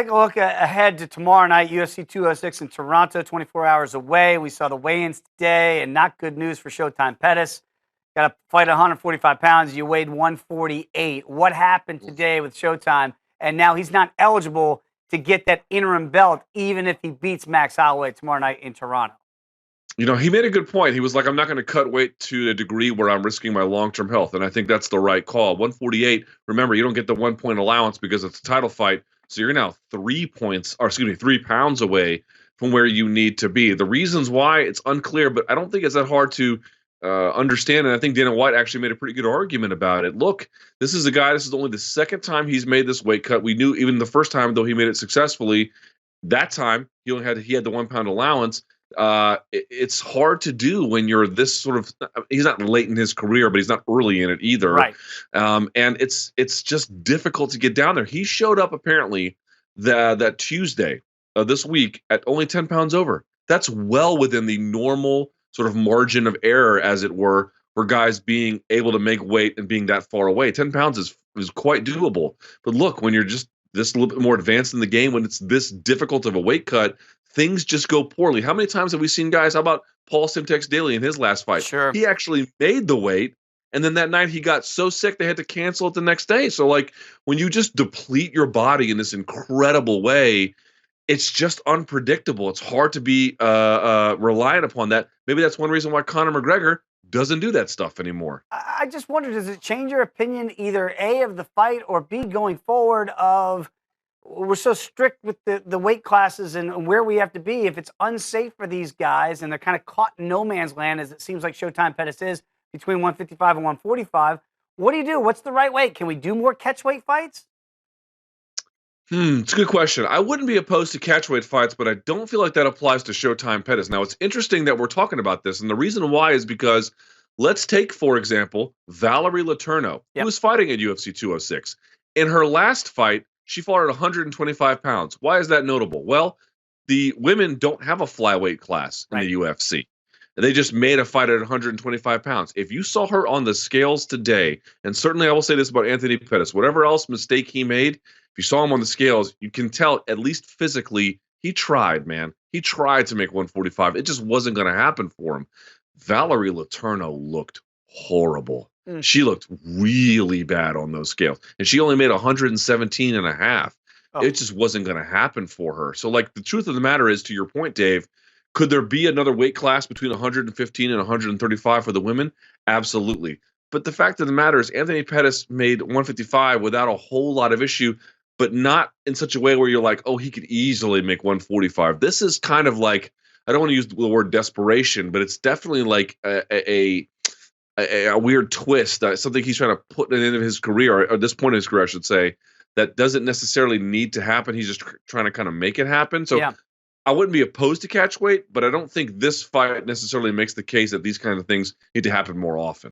take a look ahead to tomorrow night, UFC 206 in Toronto, 24 hours away. We saw the weigh-ins today, and not good news for Showtime Pettis. Got to fight 145 pounds. You weighed 148. What happened today with Showtime? And now he's not eligible to get that interim belt, even if he beats Max Holloway tomorrow night in Toronto. You know, he made a good point. He was like, I'm not going to cut weight to a degree where I'm risking my long-term health. And I think that's the right call. 148, remember, you don't get the 1 point allowance because it's a title fight. So you're now 3 pounds away from where you need to be. The reasons why, it's unclear, but I don't think it's that hard to understand. And I think Dana White actually made a pretty good argument about it. Look, this is a guy, this is only the second time he's made this weight cut. We knew even the first time, though he made it successfully, that time he had the 1 pound allowance. It's hard to do when you're this sort of, he's not late in his career, but he's not early in it either. Right. And it's just difficult to get down there. He showed up apparently that Tuesday of this week at only 10 pounds over. That's well within the normal sort of margin of error, as it were, for guys being able to make weight and being that far away. 10 pounds is quite doable. But look, when you're just this little bit more advanced in the game, when it's this difficult of a weight cut, things just go poorly. How many times have we seen guys? How about Paul Simtex Daly in his last fight? Sure. He actually made the weight, and then that night he got so sick they had to cancel it the next day. So, like, when you just deplete your body in this incredible way, it's just unpredictable. It's hard to be reliant upon that. Maybe that's one reason why Conor McGregor doesn't do that stuff anymore. I just wonder, does it change your opinion either A, of the fight, or B, going forward, of we're so strict with the weight classes and where we have to be? If it's unsafe for these guys and they're kind of caught in no man's land, as it seems like Showtime Pettis is, between 155 and 145, what do? What's the right weight? Can we do more catch weight fights? It's a good question. I wouldn't be opposed to catchweight fights, but I don't feel like that applies to Showtime Pettis. Now, it's interesting that we're talking about this, and the reason why is because let's take, for example, Valerie Letourneau, who was fighting at UFC 206. In her last fight, she fought at 125 pounds. Why is that notable? Well, the women don't have a flyweight class in the UFC. They just made a fight at 125 pounds. If you saw her on the scales today, and certainly I will say this about Anthony Pettis, whatever else mistake he made, if you saw him on the scales, you can tell, at least physically, he tried, man. He tried to make 145. It just wasn't going to happen for him. Valerie Letourneau looked horrible. She looked really bad on those scales. And she only made 117 and a half. It just wasn't going to happen for her. So, like, the truth of the matter is, to your point, Dave, could there be another weight class between 115 and 135 for the women? Absolutely. But the fact of the matter is, Anthony Pettis made 155 without a whole lot of issue, but not in such a way where you're like, oh, he could easily make 145. This is kind of like, I don't want to use the word desperation, but it's definitely like a weird twist, something he's trying to put at the end of his career, or this point in his career, I should say, that doesn't necessarily need to happen. He's just trying to kind of make it happen. So I wouldn't be opposed to catch weight, but I don't think this fight necessarily makes the case that these kind of things need to happen more often.